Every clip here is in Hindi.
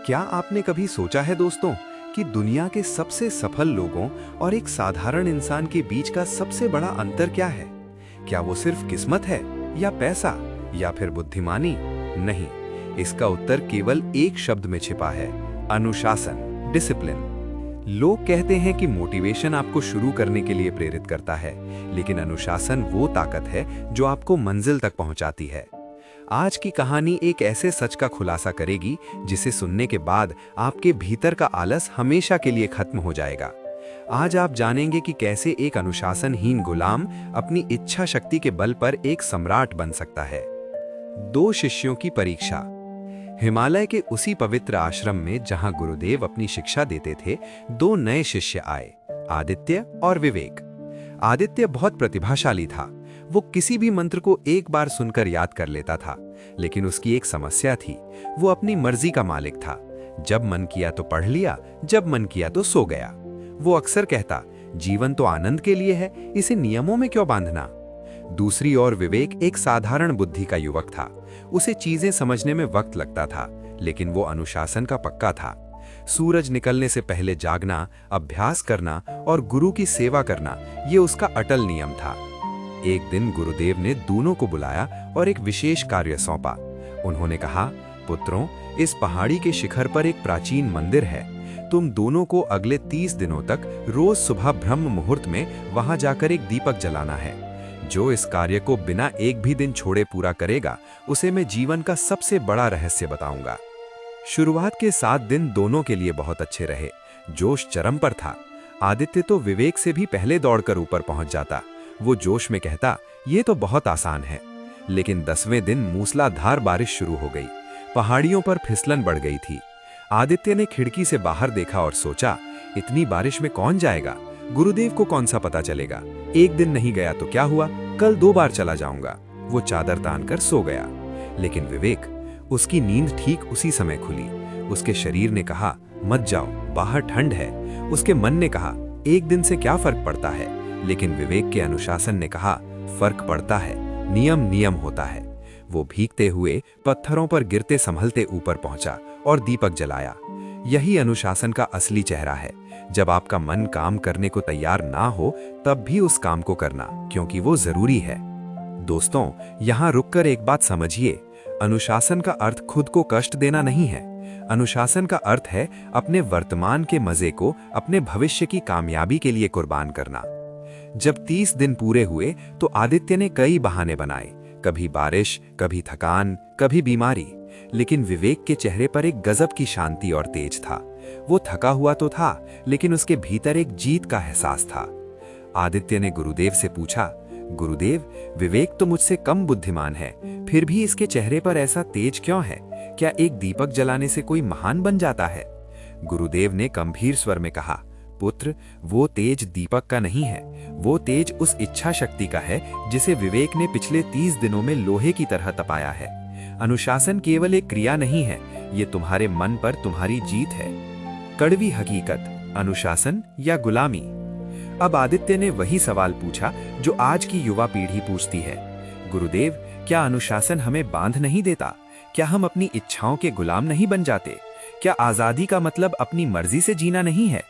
क्या आपने कभी सोचा है दोस्तों कि दुनिया के सबसे सफल लोगों और एक साधारण इंसान के बीच का सबसे बड़ा अंतर क्या है? क्या वो सिर्फ किस्मत है या पैसा या फिर बुद्धिमानी? नहीं, इसका उत्तर केवल एक शब्द में छिपा है, अनुशासन, डिसिप्लिन। लोग कहते हैं कि मोटिवेशन आपको शुरू करने के लिए प्रेरित करता है, लेकिन अनुशासन वो ताकत है जो आपको मंजिल तक पहुंचाती है। आज की कहानी एक ऐसे सच का खुलासा करेगी जिसे सुनने के बाद आपके भीतर का आलस हमेशा के लिए खत्म हो जाएगा। आज आप जानेंगे कि कैसे एक अनुशासनहीन गुलाम अपनी इच्छा शक्ति के बल पर एक सम्राट बन सकता है। 2 शिष्यों की परीक्षा। हिमालय के उसी पवित्र आश्रम में जहां गुरुदेव अपनी शिक्षा देते थे, 2 नए शिष्य आए, आदित्य और विवेक। आदित्य बहुत प्रतिभाशाली था। वो किसी भी मंत्र को एक बार सुनकर याद कर लेता था, लेकिन उसकी एक समस्या थी, वो अपनी मर्जी का मालिक था। जब मन किया तो पढ़ लिया, जब मन किया तो सो गया। वो अक्सर कहता, जीवन तो आनंद के लिए है, इसे नियमों में क्यों बांधना। दूसरी ओर विवेक एक साधारण बुद्धि का युवक था। उसे चीजें समझने में वक्त लगता था, लेकिन वो अनुशासन का पक्का था। सूरज निकलने से पहले जागना, अभ्यास करना और गुरु की सेवा करना, ये उसका अटल नियम था। एक दिन गुरुदेव ने दोनों को बुलाया और एक विशेष कार्य सौंपा। उन्होंने कहा, पुत्रों, इस पहाड़ी के शिखर पर एक प्राचीन मंदिर है। तुम दोनों को अगले 30 दिनों तक रोज सुबह ब्रह्म मुहूर्त में वहां जाकर एक दीपक जलाना है। जो इस कार्य को बिना एक भी दिन छोड़े पूरा करेगा, उसे मैं जीवन का सबसे बड़ा रहस्य बताऊंगा। शुरुआत के 7 दिन दोनों के लिए बहुत अच्छे रहे। जोश चरम पर था। आदित्य तो विवेक से भी पहले दौड़कर ऊपर पहुंच जाता। वो जोश में कहता, ये तो बहुत आसान है। लेकिन 10वें दिन मूसलाधार बारिश शुरू हो गई। पहाड़ियों पर फिसलन बढ़ गई थी। आदित्य ने खिड़की से बाहर देखा और सोचा, इतनी बारिश में कौन जाएगा? गुरुदेव को कौन सा पता चलेगा? एक दिन नहीं गया तो क्या हुआ, कल 2 बार चला जाऊंगा। वो चादर तानकर सो गया। लेकिन विवेक, उसकी नींद ठीक उसी समय खुली। उसके शरीर ने कहा, मत जाओ, बाहर ठंड है। उसके मन ने कहा, एक दिन से क्या फर्क पड़ता है? लेकिन विवेक के अनुशासन ने कहा, फर्क पड़ता है, नियम नियम होता है। वो भीगते हुए पत्थरों पर गिरते संभलते ऊपर पहुंचा और दीपक जलाया। यही अनुशासन का असली चेहरा है। जब आपका मन काम करने को तैयार ना हो, तब भी उस काम को करना, क्योंकि वो जरूरी है। दोस्तों, यहां रुककर एक बात समझिए, अनुशासन का अर्थ खुद को कष्ट देना नहीं है। अनुशासन का अर्थ है अपने वर्तमान के मजे को अपने भविष्य की कामयाबी के लिए कुर्बान करना। जब 30 दिन पूरे हुए तो आदित्य ने कई बहाने बनाए, कभी बारिश, कभी थकान, कभी बीमारी। लेकिन विवेक के चेहरे पर एक गजब की शांति और तेज था। वो थका हुआ तो था, लेकिन उसके भीतर एक जीत का एहसास था। आदित्य ने गुरुदेव से पूछा, गुरुदेव, विवेक तो मुझसे कम बुद्धिमान है, फिर भी इसके चेहरे पर ऐसा तेज क्यों है? क्या एक दीपक जलाने से कोई महान बन जाता है? गुरुदेव ने गंभीर स्वर में कहा, पुत्र, वो तेज दीपक का नहीं है, वो तेज उस इच्छा शक्ति का है जिसे विवेक ने पिछले 30 दिनों में लोहे की तरह तपाया है। अनुशासन केवल एक क्रिया नहीं है, ये तुम्हारे मन पर तुम्हारी जीत है। कड़वी हकीकत, अनुशासन या गुलामी? अब आदित्य ने वही सवाल पूछा जो आज की युवा पीढ़ी पूछती है, गुरुदेव, क्या अनुशासन हमें बांध नहीं देता? क्या हम अपनी इच्छाओं के गुलाम नहीं बन जाते? क्या आजादी का मतलब अपनी मर्जी से जीना नहीं है?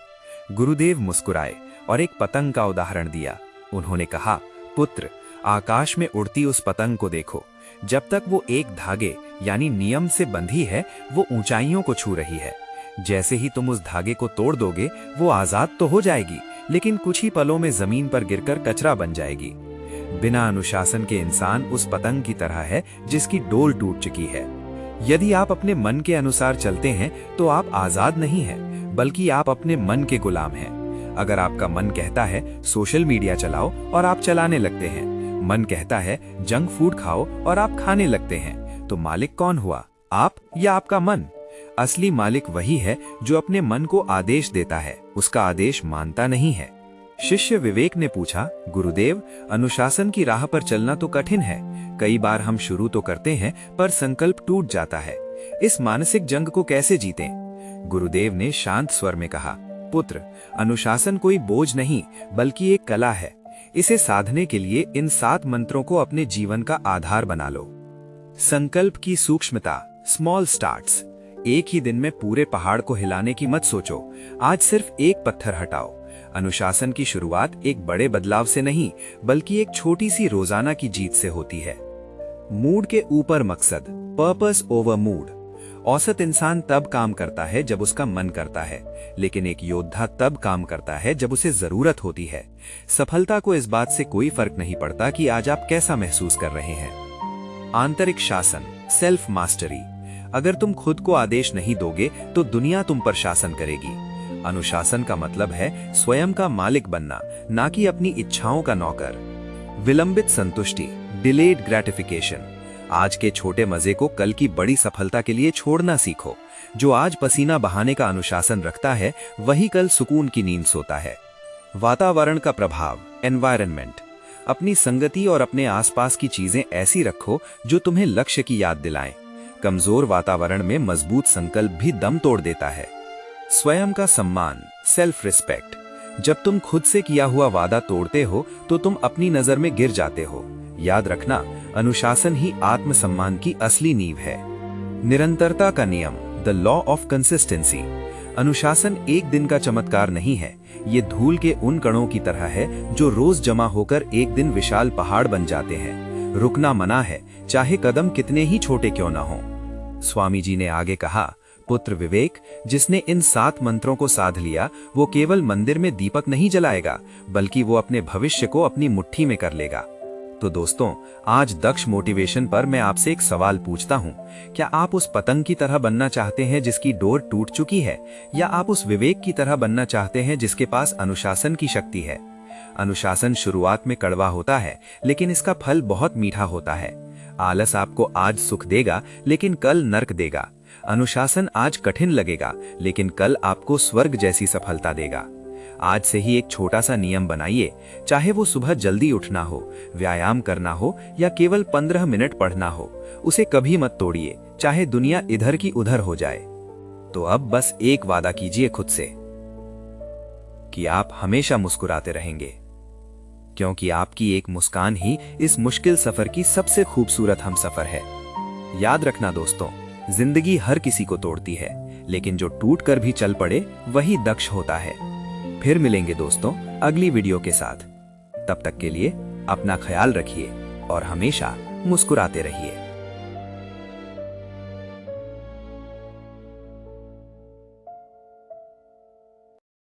गुरुदेव मुस्कुराए और एक पतंग का उदाहरण दिया। उन्होंने कहा, पुत्र, आकाश में उड़ती उस पतंग को देखो। जब तक वो एक धागे यानी नियम से बंधी है, वो ऊंचाइयों को छू रही है। जैसे ही तुम उस धागे को तोड़ दोगे, वो आजाद तो हो जाएगी, लेकिन कुछ ही पलों में जमीन पर गिरकर कचरा बन जाएगी। बिना अनुशासन के इंसान उस पतंग की तरह है जिसकी डोल टूट चुकी है। यदि आप अपने मन के अनुसार चलते हैं तो आप आजाद नहीं हैं, बल्कि आप अपने मन के गुलाम हैं। अगर आपका मन कहता है सोशल मीडिया चलाओ और आप चलाने लगते हैं, मन कहता है जंक फूड खाओ और आप खाने लगते हैं, तो मालिक कौन हुआ, आप या आपका मन? असली मालिक वही है जो अपने मन को आदेश देता है, उसका आदेश मानता नहीं है। शिष्य विवेक ने पूछा, गुरुदेव, अनुशासन की राह पर चलना तो कठिन है। कई बार हम शुरू तो करते हैं, पर संकल्प टूट जाता है। इस मानसिक जंग को कैसे जीतें? गुरुदेव ने शांत स्वर में कहा, पुत्र, अनुशासन कोई बोझ नहीं, बल्कि एक कला है। इसे साधने के लिए इन 7 मंत्रों को अपने जीवन का आधार बना लो। संकल्प की सूक्ष्मता, स्मॉल स्टार्ट्स। एक ही दिन में पूरे पहाड़ को हिलाने की मत सोचो। आज सिर्फ एक पत्थर हटाओ। अनुशासन की शुरुआत एक बड़े बदलाव से नहीं, बल्कि एक छोटी सी रोजाना की जीत से होती है। मूड के ऊपर मकसद, पर्पस ओवर मूड। औसत इंसान तब काम करता है जब उसका मन करता है, लेकिन एक योद्धा तब काम करता है जब उसे जरूरत होती है। सफलता को इस बात से कोई फर्क नहीं पड़ता कि आज आप कैसा महसूस कर रहे हैं। आंतरिक शासन, सेल्फ मास्टरी। अगर तुम खुद को आदेश नहीं दोगे तो दुनिया तुम पर शासन करेगी। अनुशासन का मतलब है स्वयं का मालिक बनना, ना कि अपनी इच्छाओं का नौकर। विलंबित संतुष्टि, डिलेड ग्रेटिफिकेशन। आज के छोटे मजे को कल की बड़ी सफलता के लिए छोड़ना सीखो। जो आज पसीना बहाने का अनुशासन रखता है, वही कल सुकून की नींद सोता है। वातावरण का प्रभाव, एनवायरनमेंट। अपनी संगति और अपने आसपास की चीजें ऐसी रखो जो तुम्हें लक्ष्य की याद दिलाएं। कमजोर वातावरण में मजबूत संकल्प भी दम तोड़ देता है। स्वयं का सम्मान, सेल्फ रिस्पेक्ट। जब तुम खुद से किया हुआ वादा तोड़ते हो तो तुम अपनी नजर में गिर जाते हो। याद रखना, अनुशासन ही आत्मसम्मान की असली नींव है। निरंतरता का नियम, द लॉ ऑफ कंसिस्टेंसी। अनुशासन एक दिन का चमत्कार नहीं है, ये धूल के उन कणों की तरह है जो रोज जमा होकर एक दिन विशाल पहाड़ बन जाते हैं। रुकना मना है, चाहे कदम कितने ही छोटे क्यों ना हो। स्वामी जी ने आगे कहा, पुत्र विवेक, जिसने इन 7 मंत्रों को साध लिया, वो केवल मंदिर में दीपक नहीं जलाएगा, बल्कि वो अपने भविष्य को अपनी मुट्ठी में कर लेगा। तो दोस्तों, आज दक्ष मोटिवेशन पर मैं आपसे एक सवाल पूछता हूँ। क्या आप उस पतंग की तरह बनना चाहते हैं जिसकी डोर टूट चुकी है, या आप उस विवेक की तरह बनना चाहते हैं जिसके पास अनुशासन की शक्ति है? अनुशासन शुरुआत में कड़वा होता है, लेकिन इसका फल बहुत मीठा होता है। आलस आपको आज सुख देगा, लेकिन कल नर्क देगा। अनुशासन आज कठिन लगेगा, लेकिन कल आपको स्वर्ग जैसी सफलता देगा। आज से ही एक छोटा सा नियम बनाइए, चाहे वो सुबह जल्दी उठना हो, व्यायाम करना हो, या केवल 15 मिनट पढ़ना हो। उसे कभी मत तोड़िए, चाहे दुनिया इधर की उधर हो जाए। तो अब बस एक वादा कीजिए खुद से कि आप हमेशा मुस्कुराते रहेंगे, क्योंकि आपकी एक मुस्कान ही इस मुश्किल सफर की सबसे खूबसूरत हमसफर है। याद रखना दोस्तों, जिंदगी हर किसी को तोड़ती है, लेकिन जो टूट कर भी चल पड़े वही दक्ष होता है। फिर मिलेंगे दोस्तों अगली वीडियो के साथ। तब तक के लिए अपना ख्याल रखिए और हमेशा मुस्कुराते रहिए।